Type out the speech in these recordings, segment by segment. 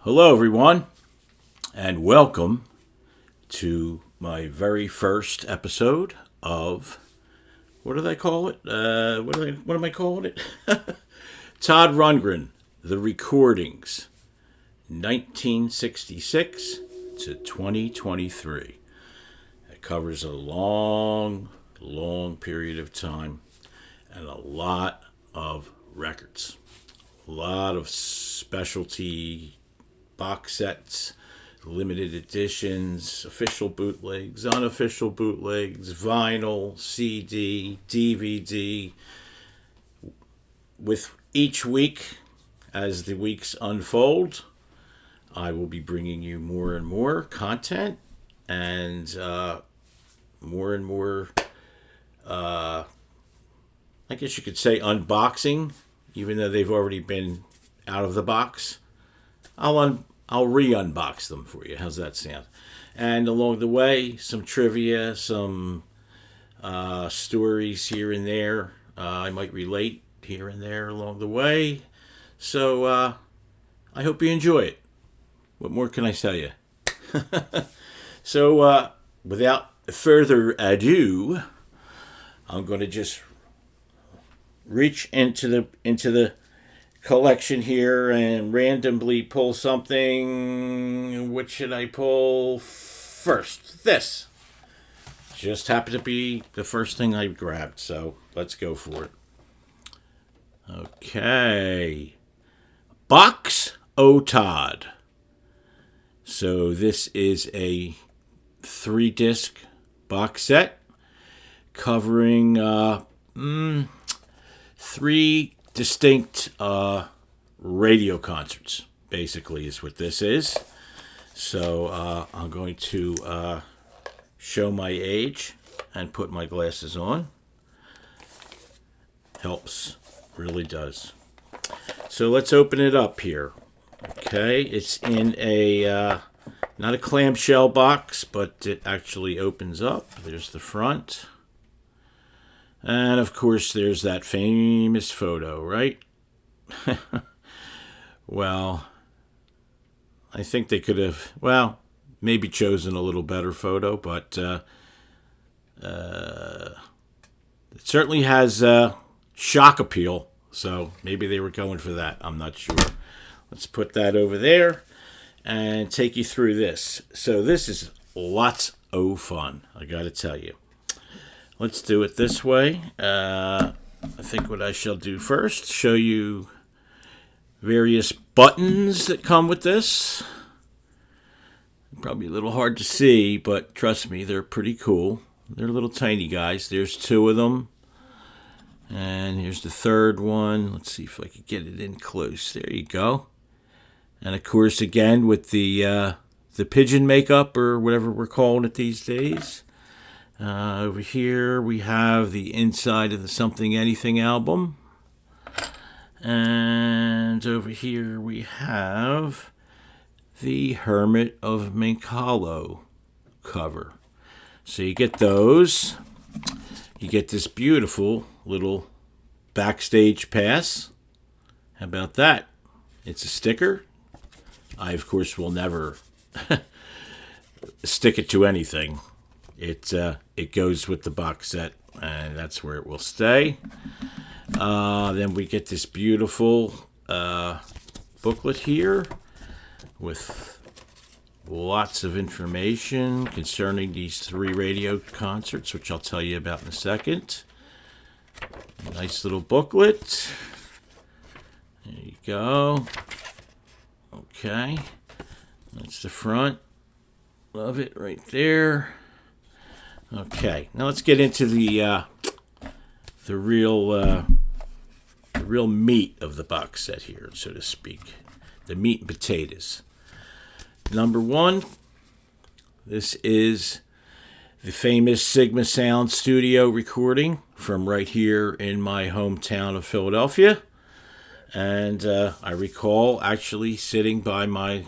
Hello, everyone, and welcome to my very first episode of what do they call it? What am I calling it? Todd Rundgren, The Recordings, 1966 to 2023. It covers a long, long period of time and a lot of records, a lot of specialty box sets, limited editions, official bootlegs, unofficial bootlegs, vinyl, CD, DVD. With each week, as the weeks unfold, I will be bringing you more and more content and more and more, I guess you could say, unboxing, even though they've already been out of the box. I'll re-unbox them for you. How's that sound? And along the way, some trivia, some stories here and there. I might relate here and there along the way. So I hope you enjoy it. What more can I tell you? So without further ado, I'm going to just reach into the collection here and randomly pull something. What should I pull first? This just happened to be the first thing I grabbed, so let's go for it. Okay. Box O Todd. So this is a 3-disc box set covering 3 distinct radio concerts, basically, is what this is. So I'm going to show my age and put my glasses on. Helps, really does. So let's open it up here. Okay, it's in a not a clamshell box, but it actually opens up. There's the front. And, of course, there's that famous photo, right? Well, I think they could have, maybe chosen a little better photo, but it certainly has shock appeal, so maybe they were going for that. I'm not sure. Let's put that over there and take you through this. So this is lots of fun, I got to tell you. Let's do it this way. I think what I shall do first, show you various buttons that come with this. Probably a little hard to see, but trust me, they're pretty cool. They're little tiny guys. There's 2 of them. And here's the third one. Let's see if I can get it in close. There you go. And of course, again, with the pigeon makeup, or whatever we're calling it these days. Over here we have the inside of the Something Anything album. And over here we have the Hermit of Minkalo cover. So you get those. You get this beautiful little backstage pass. How about that? It's a sticker. I, of course, will never stick it to anything. It goes with the box set, and that's where it will stay. Then we get this beautiful booklet here with lots of information concerning these 3 radio concerts, which I'll tell you about in a second. Nice little booklet. There you go. Okay. That's the front of it right there. Okay, now let's get into the real meat of the box set here, so to speak. The meat and potatoes. Number 1, this is the famous Sigma Sound Studio recording from right here in my hometown of Philadelphia. And I recall actually sitting by my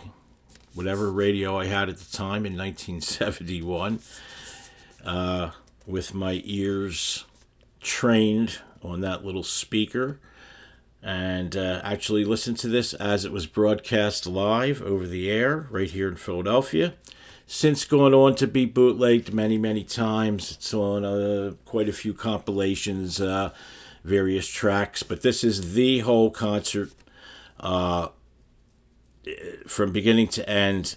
whatever radio I had at the time in 1971 with my ears trained on that little speaker and actually listen to this as it was broadcast live over the air right here in Philadelphia. Since gone on to be bootlegged many, many times. It's on quite a few compilations, various tracks, but this is the whole concert from beginning to end,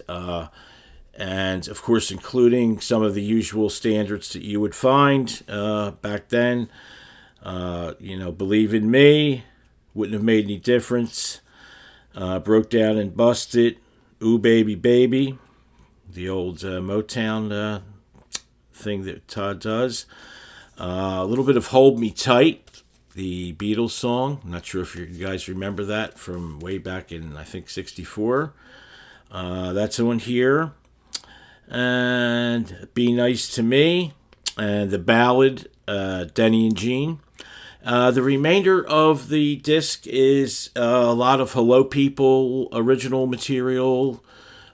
and of course including some of the usual standards that you would find back then. Believe in Me, Wouldn't Have Made Any Difference, Broke Down and Busted, Ooh Baby Baby, the old Motown thing that Todd does. A little bit of Hold Me Tight, the Beatles song. I'm not sure if you guys remember that from way back in, I think, 64. That's one here. And Be Nice to Me, and the ballad, Denny and Jean. The remainder of the disc is a lot of Hello People original material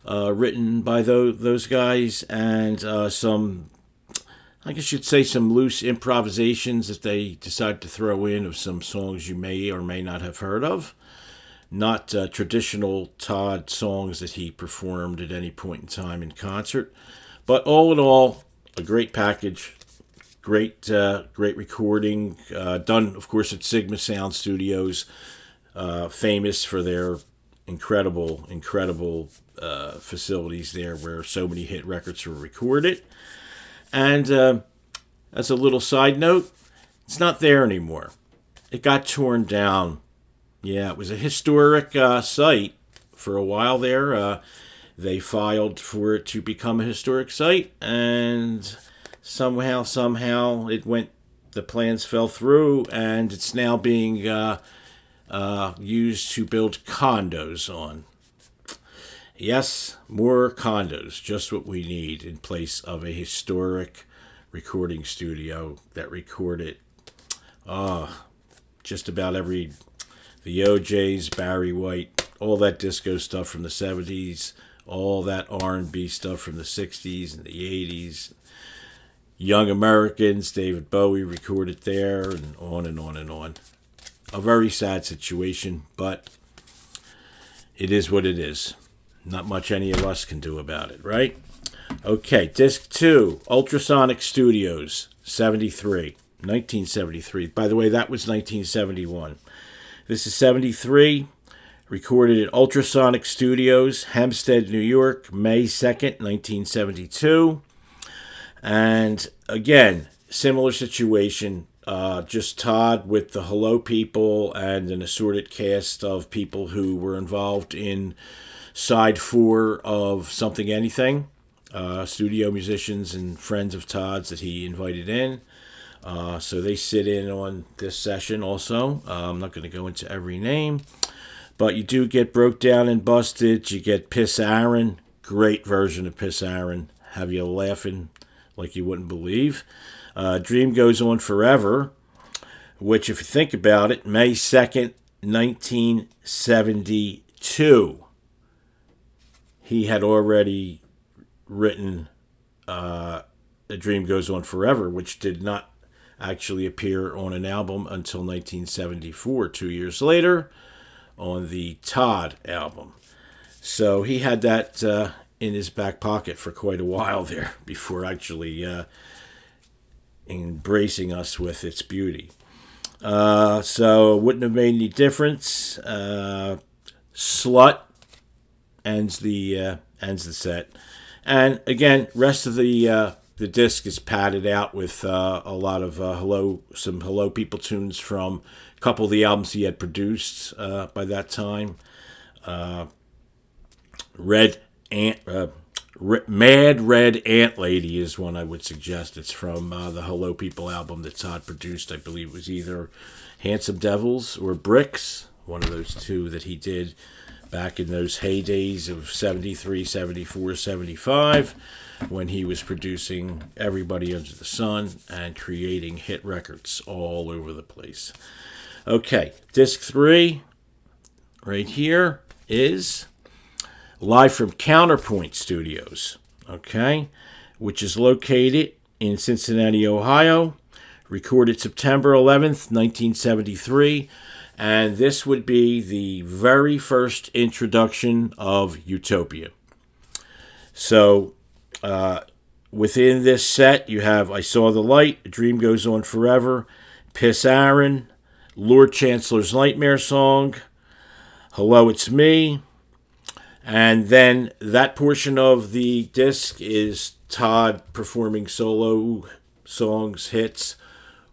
written by those guys, and some, I guess you'd say, some loose improvisations that they decided to throw in of some songs you may or may not have heard of. Not traditional Todd songs that he performed at any point in time in concert. But all in all, a great package. Great recording. Done, of course, at Sigma Sound Studios. Famous for their incredible facilities there where so many hit records were recorded. And as a little side note, it's not there anymore. It got torn down. Yeah, it was a historic site for a while there. They filed for it to become a historic site, and somehow the plans fell through, and it's now being used to build condos on. Yes, more condos, just what we need in place of a historic recording studio that recorded just about the OJs, Barry White, all that disco stuff from the 70s, all that R&B stuff from the 60s and the 80s. Young Americans, David Bowie recorded there, and on and on and on. A very sad situation, but it is what it is. Not much any of us can do about it, right? Okay, disc 2, Ultrasonic Studios, 1973. By the way, that was 1971. This is 73, recorded at Ultrasonic Studios, Hempstead, New York, May 2nd, 1972. And again, similar situation, just Todd with the Hello People and an assorted cast of people who were involved in side 4 of Something Anything, studio musicians and friends of Todd's that he invited in. So they sit in on this session also. I'm not going to go into every name, but you do get Broke Down and Busted. You get Piss Aaron, great version of Piss Aaron, have you laughing like you wouldn't believe. Dream Goes On Forever, which, if you think about it, May 2nd, 1972. He had already written A Dream Goes On Forever, which did not actually appear on an album until 1974, 2 years later, on the Todd album. So he had that in his back pocket for quite a while there before actually embracing us with its beauty. So Wouldn't Have Made Any Difference. Slut ends the set. And again, rest of the disc is padded out with a lot of some Hello People tunes from a couple of the albums he had produced by that time. Mad Red Ant Lady is one I would suggest. It's from the Hello People album that Todd produced. I believe it was either Handsome Devils or Bricks, one of those two that he did back in those heydays of 73, 74, 75, when he was producing Everybody Under the Sun and creating hit records all over the place. Okay, disc 3 right here is live from Counterpoint Studios, okay, which is located in Cincinnati, Ohio. Recorded September 11th, 1973. And this would be the very first introduction of Utopia. So within this set, you have I Saw the Light, A Dream Goes On Forever, Piss Aaron, Lord Chancellor's Nightmare Song, Hello, It's Me. And then that portion of the disc is Todd performing solo songs, hits,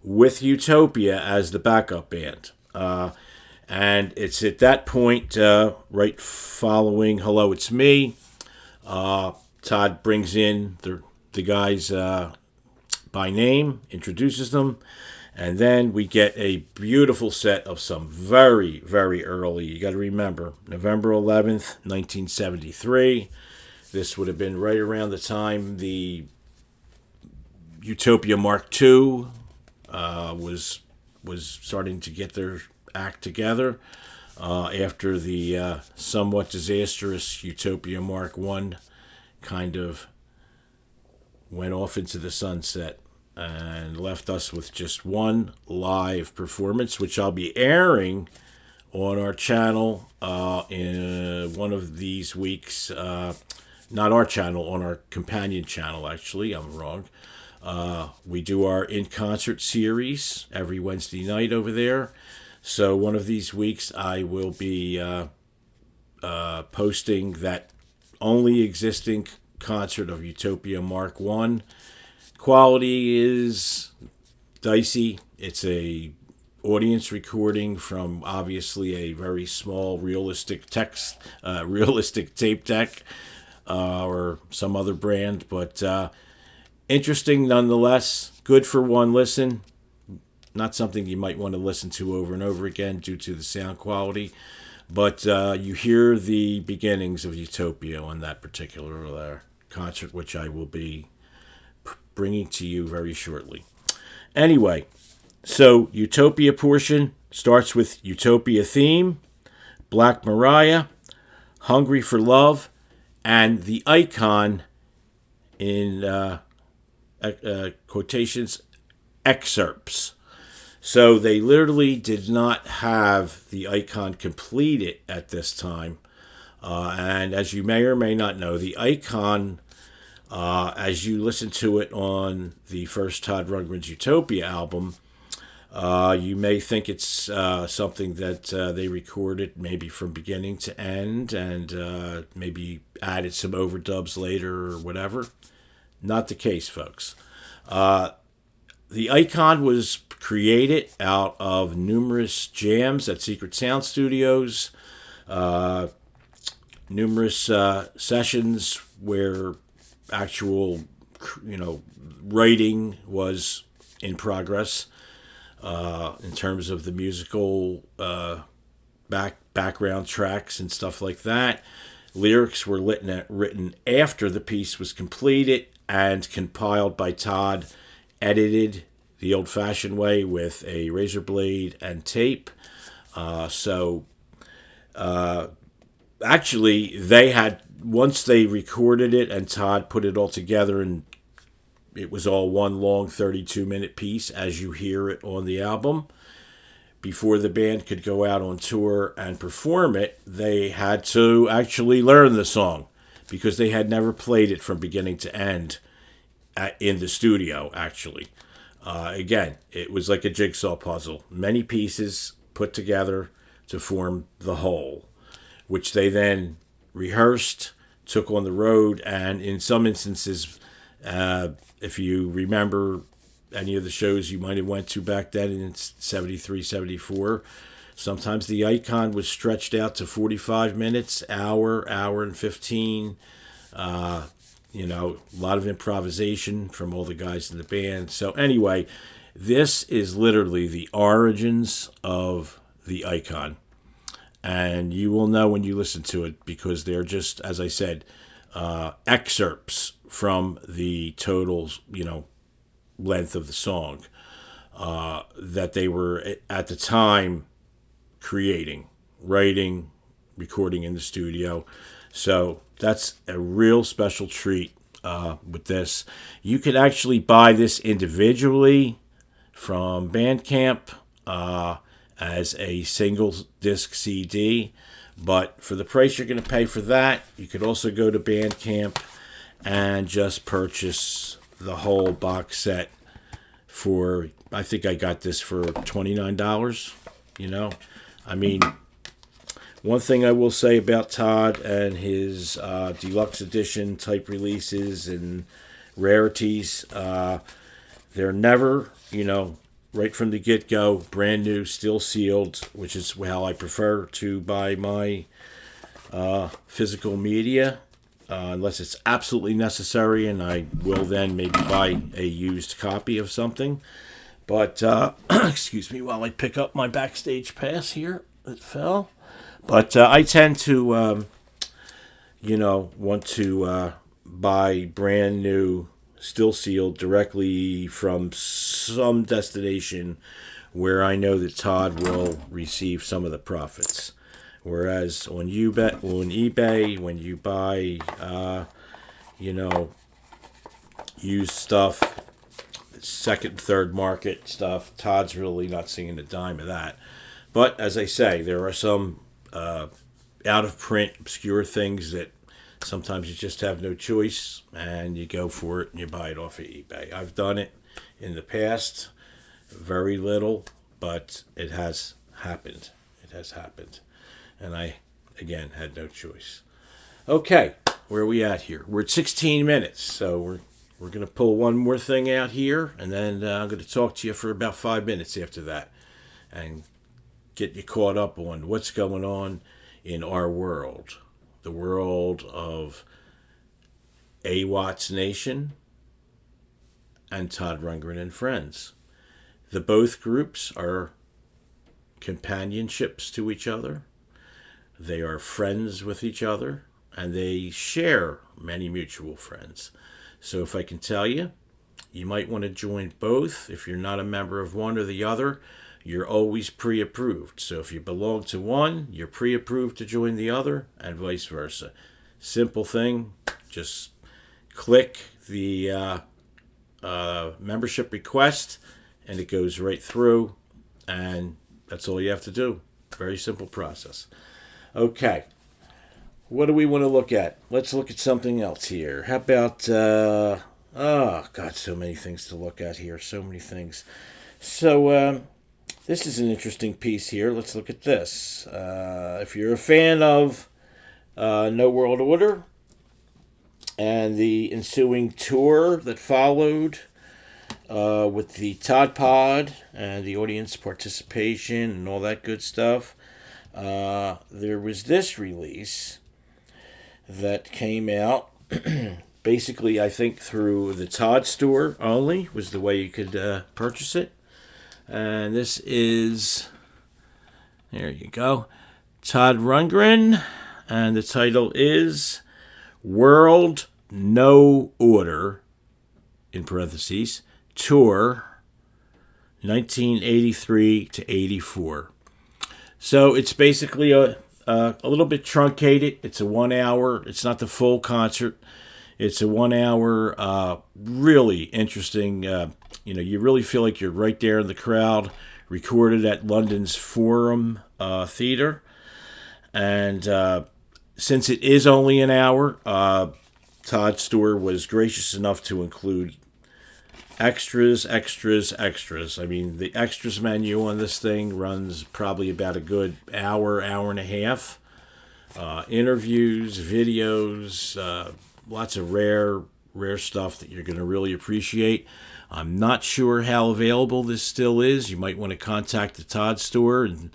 with Utopia as the backup band. And it's at that point, right following Hello, It's Me, Todd brings in the guys by name, introduces them, and then we get a beautiful set of some very, very early, you got to remember, November 11th, 1973. This would have been right around the time the Utopia Mark II was starting to get their act together after the somewhat disastrous Utopia Mark I kind of went off into the sunset and left us with just one live performance, which I'll be airing on our channel in one of these weeks. Not our channel, on our companion channel, actually. I'm wrong. We do our in-concert series every Wednesday night over there. So one of these weeks I will be posting that only existing concert of Utopia Mark I. Quality is dicey. It's a audience recording from obviously a very small realistic tape deck or some other brand, but interesting nonetheless. Good for one listen. Not something you might want to listen to over and over again due to the sound quality, but you hear the beginnings of Utopia on that particular concert, which I will be bringing to you very shortly. Anyway, so Utopia portion starts with Utopia theme, Black Mariah, Hungry for Love, and the icon in quotations, excerpts. So they literally did not have the icon completed at this time. And as you may or may not know, the icon, as you listen to it on the first Todd Rundgren's Utopia album, you may think it's something that they recorded maybe from beginning to end and maybe added some overdubs later or whatever. Not the case, folks. The icon was created out of numerous jams at Secret Sound Studios, numerous sessions where actual, writing was in progress in terms of the musical background tracks and stuff like that. Lyrics were written after the piece was completed and compiled by Todd, edited the old-fashioned way with a razor blade and tape. Actually, they had, once they recorded it and Todd put it all together, and it was all one long 32-minute piece as you hear it on the album, before the band could go out on tour and perform it, they had to actually learn the song because they had never played it from beginning to end in the studio, actually. Again, it was like a jigsaw puzzle. Many pieces put together to form the whole, which they then rehearsed, took on the road, and in some instances, if you remember any of the shows you might have went to back then in 73, 74, sometimes the icon was stretched out to 45 minutes, hour and 15. A lot of improvisation from all the guys in the band. So anyway, this is literally the origins of the icon. And you will know when you listen to it because they're just, as I said, excerpts from the total, length of the song that they were at the time creating, writing, recording in the studio. So that's a real special treat with this. You could actually buy this individually from Bandcamp, as a single disc CD. But for the price you're going to pay for that, you could also go to Bandcamp and just purchase the whole box set for, I think I got this for $29. I mean, one thing I will say about Todd and his deluxe edition type releases and rarities, they're never, right from the get-go, brand new, still sealed, which is how I prefer to buy my physical media, unless it's absolutely necessary, and I will then maybe buy a used copy of something. But, excuse me while I pick up my backstage pass here. It fell. But I tend to, want to buy brand new, still sealed, directly from some destination where I know that Todd will receive some of the profits. Whereas on eBay, when you buy, used stuff, second, third market stuff, Todd's really not seeing a dime of that. But as I say, there are some out of print, obscure things that sometimes you just have no choice, and you go for it and you buy it off of eBay. I've done it in the past, very little, but it has happened. It has happened. And I, again, had no choice. Okay, where are we at here? We're at 16 minutes, so we're going to pull one more thing out here, and then I'm going to talk to you for about 5 minutes after that and get you caught up on what's going on in our world, the world of A. Watts Nation and Todd Rundgren and Friends. The both groups are companionships to each other. They are friends with each other, and they share many mutual friends. So if I can tell you, you might want to join both. If you're not a member of one or the other, you're always pre-approved. So if you belong to one, you're pre-approved to join the other, and vice versa. Simple thing. Just click the membership request, and it goes right through, and that's all you have to do. Very simple process. Okay. What do we want to look at? Let's look at something else here. How about, so many things to look at here. So many things. So, this is an interesting piece here. Let's look at this. If you're a fan of No World Order and the ensuing tour that followed with the Todd Pod and the audience participation and all that good stuff, there was this release that came out basically, I think, through the Todd store only was the way you could purchase it. And this is, there you go, Todd Rundgren, and the title is World No Order, in parentheses, Tour 1983 to 84. So it's basically a little bit truncated. It's a 1 hour. It's not the full concert. It's a 1 hour, really interesting. You really feel like you're right there in the crowd. Recorded at London's Forum Theatre. And since it is only an hour, Todd Store was gracious enough to include extras. I mean, the extras menu on this thing runs probably about a good hour and a half. Interviews, videos, lots of rare stuff that you're going to really appreciate. I'm not sure how available this still is. You might want to contact the Todd Store and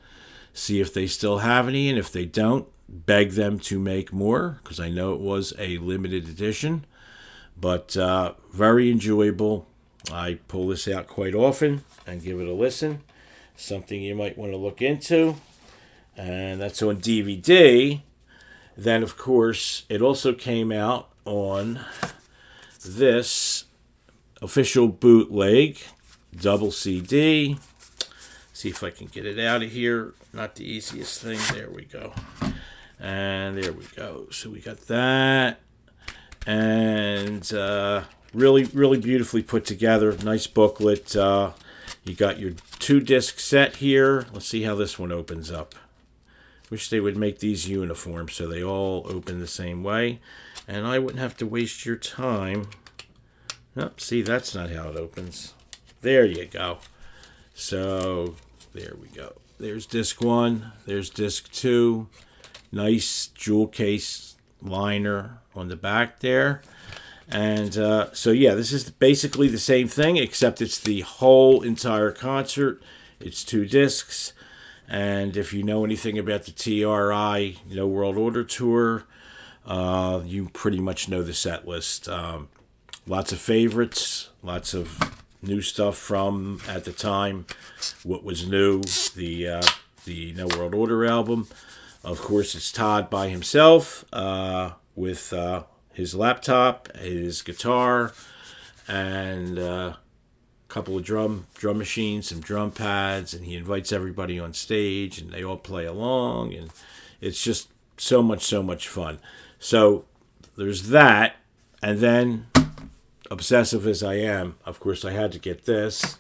see if they still have any, and if they don't, beg them to make more, because I know it was a limited edition. But very enjoyable. I pull this out quite often and give it a listen. Something you might want to look into. And that's on DVD. Then, of course, it also came out on this official bootleg, double CD. See if I can get it out of here. Not the easiest thing. There we go. And there we go. So we got that. And really, really beautifully put together. Nice booklet. You got your 2-disc set here. Let's see how this one opens up. Wish they would make these uniform so they all open the same way. And I wouldn't have to waste your time. Nope, see, that's not how it opens. There you go. So, there we go. There's disc 1. There's disc 2. Nice jewel case liner on the back there. And so, yeah, this is basically the same thing, except it's the whole entire concert. It's 2 discs. And if you know anything about the TRI No World Order Tour, you pretty much know the set list. Lots of favorites, lots of new stuff from, at the time, what was new, the No World Order album. Of course, it's Todd by himself with his laptop, his guitar, and couple of drum machines, some drum pads, and he invites everybody on stage, and they all play along, and it's just so much fun. So there's that, and then, obsessive as I am, of course I had to get this,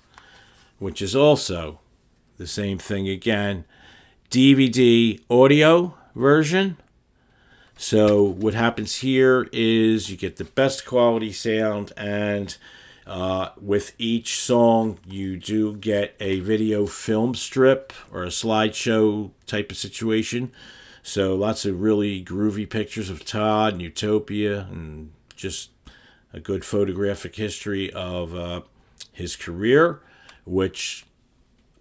which is also the same thing again, DVD audio version. So what happens here is you get the best quality sound, and with each song, you do get a video film strip or a slideshow type of situation. So lots of really groovy pictures of Todd and Utopia, and just a good photographic history of his career, which,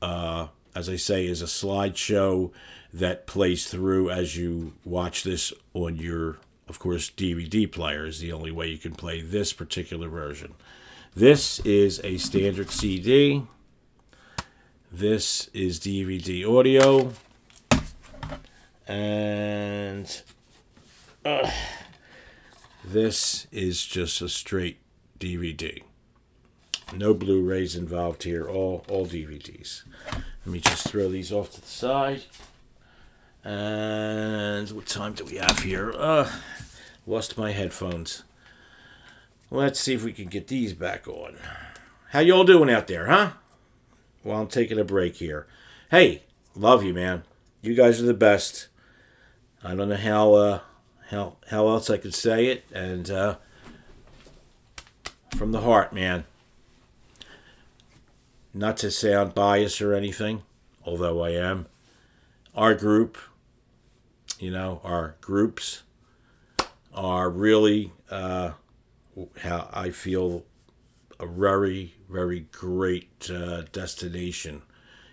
as I say, is a slideshow that plays through as you watch this on your, of course, DVD player is the only way you can play this particular version. This is a standard CD. This is DVD audio. And this is just a straight DVD. No Blu-rays involved here, all DVDs. Let me just throw these off to the side. And what time do we have here? Lost my headphones. Let's see if we can get these back on. How y'all doing out there, huh? Well, I'm taking a break here. Hey, love you, man. You guys are the best. I don't know how else I could say it, and from the heart, man. Not to sound biased or anything, although I am. Our group, our groups are really how I feel a very, very great destination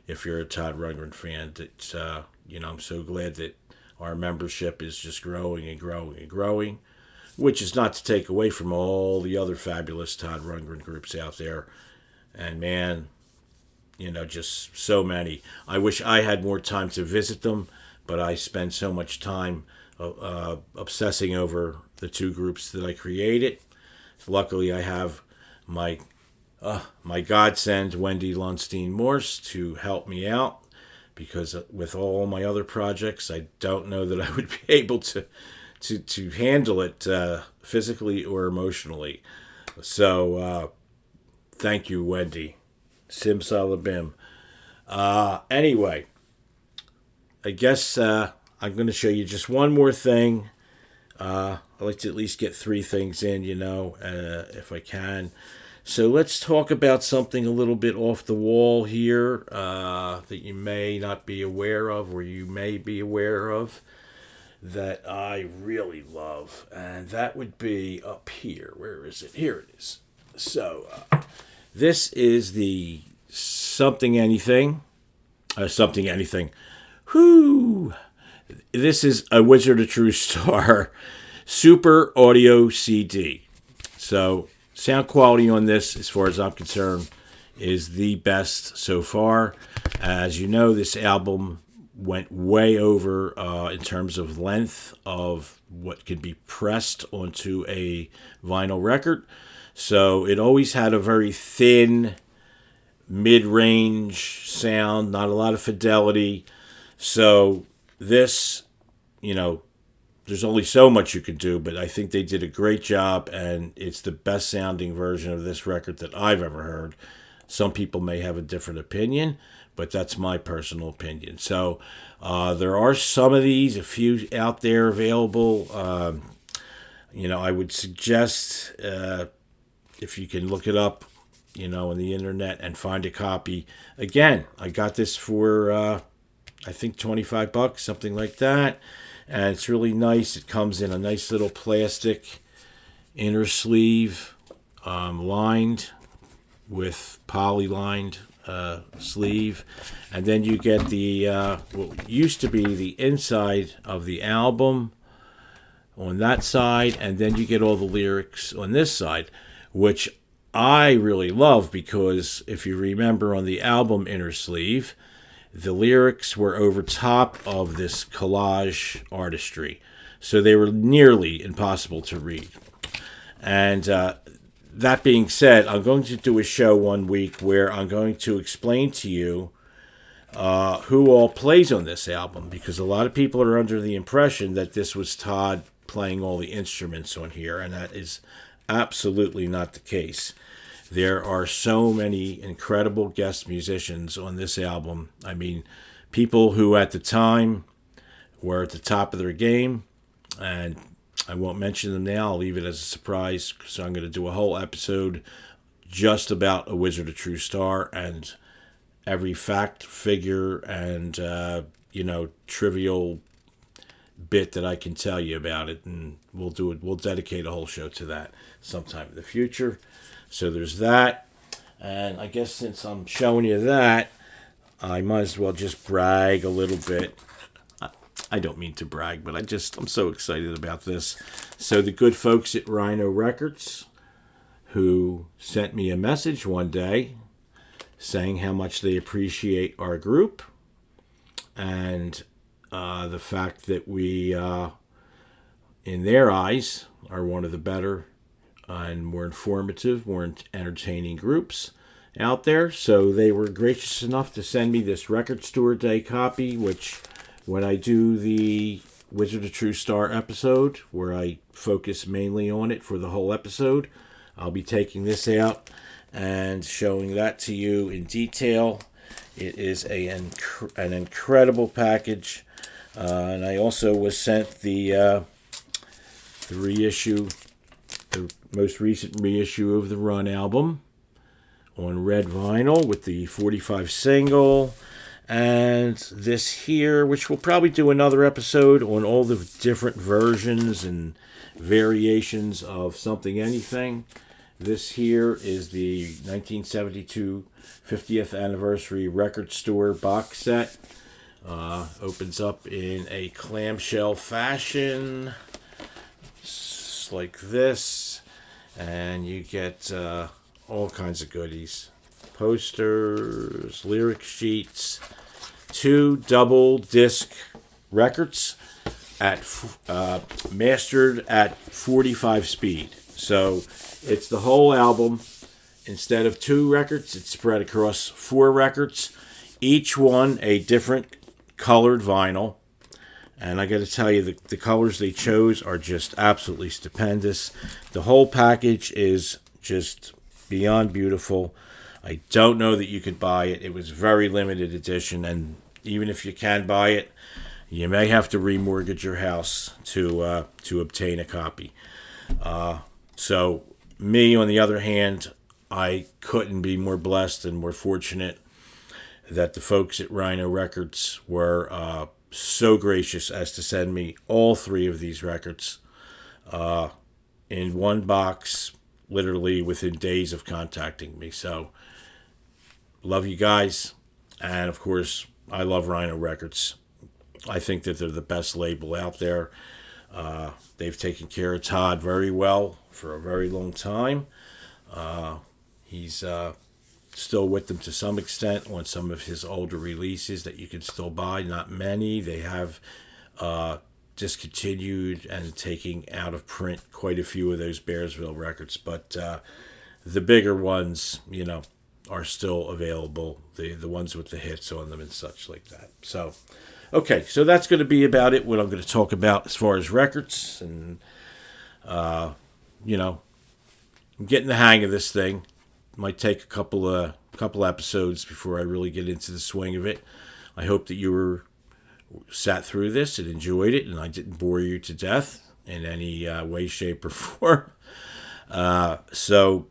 if you're a Todd Rundgren fan. That I'm so glad that our membership is just growing and growing and growing, which is not to take away from all the other fabulous Todd Rundgren groups out there. And man, just so many. I wish I had more time to visit them, but I spend so much time obsessing over the 2 groups that I created. Luckily, I have my godsend, Wendy Lunstein Morse, to help me out, because with all my other projects, I don't know that I would be able to handle it physically or emotionally. So, thank you, Wendy. Simsalabim. Anyway, I guess I'm going to show you just one more thing. I like to at least get 3 things in, if I can. So let's talk about something a little bit off the wall here that you may not be aware of, or you may be aware of, that I really love. And that would be up here. Where is it? Here it is. So this is the Something Anything. Whoo! This is a Wizard of True Star Super Audio CD. So sound quality on this, as far as I'm concerned, is the best so far. As you know, this album went way over in terms of length of what could be pressed onto a vinyl record. So it always had a very thin, mid-range sound, not a lot of fidelity. So this, there's only so much you can do, but I think they did a great job, and it's the best sounding version of this record that I've ever heard. Some people may have a different opinion, but that's my personal opinion. So there are some of these, a few out there available. I would suggest if you can look it up, on the internet and find a copy. Again, I got this for I think $25, something like that, and it's really nice. It comes in a nice little plastic inner sleeve, lined with poly-lined sleeve, and then you get the what used to be the inside of the album on that side, and then you get all the lyrics on this side, which I really love, because if you remember on the album inner sleeve, the lyrics were over top of this collage artistry, so they were nearly impossible to read. And that being said, I'm going to do a show one week where I'm going to explain to you who all plays on this album, because a lot of people are under the impression that this was Todd playing all the instruments on here, and that is absolutely not the case. There are so many incredible guest musicians on this album. I mean, people who at the time were at the top of their game, and I won't mention them now. I'll leave it as a surprise, so I'm going to do a whole episode just about A Wizard, a True Star, and every fact, figure, and trivial bit that I can tell you about it, and we'll dedicate a whole show to that sometime in the future. So there's that, and I guess since I'm showing you that, I might as well just brag a little bit. I don't mean to brag, but I'm so excited about this. So the good folks at Rhino Records, who sent me a message one day saying how much they appreciate our group, and the fact that we, in their eyes, are one of the better and more informative, more entertaining groups out there. So they were gracious enough to send me this Record Store Day copy, which when I do the Wizard of True Star episode, where I focus mainly on it for the whole episode, I'll be taking this out and showing that to you in detail. It is an incredible package. And I also was sent the reissue, the most recent reissue of the Run album on red vinyl with the 45 single, and this here, which we'll probably do another episode on all the different versions and variations of Something Anything. This here is the 1972 50th anniversary Record Store box set. Opens up in a clamshell fashion, like this, and you get all kinds of goodies, posters, lyric sheets, 2 double disc records at mastered at 45 speed. So it's the whole album. Instead of 2 records, it's spread across 4 records, each one a different colored vinyl. And I got to tell you, the colors they chose are just absolutely stupendous. The whole package is just beyond beautiful. I don't know that you could buy it. It was very limited edition, and even if you can buy it, you may have to remortgage your house to obtain a copy. So me, on the other hand, I couldn't be more blessed and more fortunate that the folks at Rhino Records were so gracious as to send me all 3 of these records in one box, literally within days of contacting me. So, love you guys, and of course, I love Rhino Records. I think that they're the best label out there. They've taken care of Todd very well for a very long time. He's still with them to some extent on some of his older releases that you can still buy. Not many. They have discontinued and taking out of print quite a few of those Bearsville records, but the bigger ones, are still available. The ones with the hits on them and such like that. So, okay, so that's going to be about it. What I'm going to talk about as far as records, and I'm getting the hang of this thing. Might take a couple couple episodes before I really get into the swing of it. I hope that you were sat through this and enjoyed it, and I didn't bore you to death in any way, shape, or form. So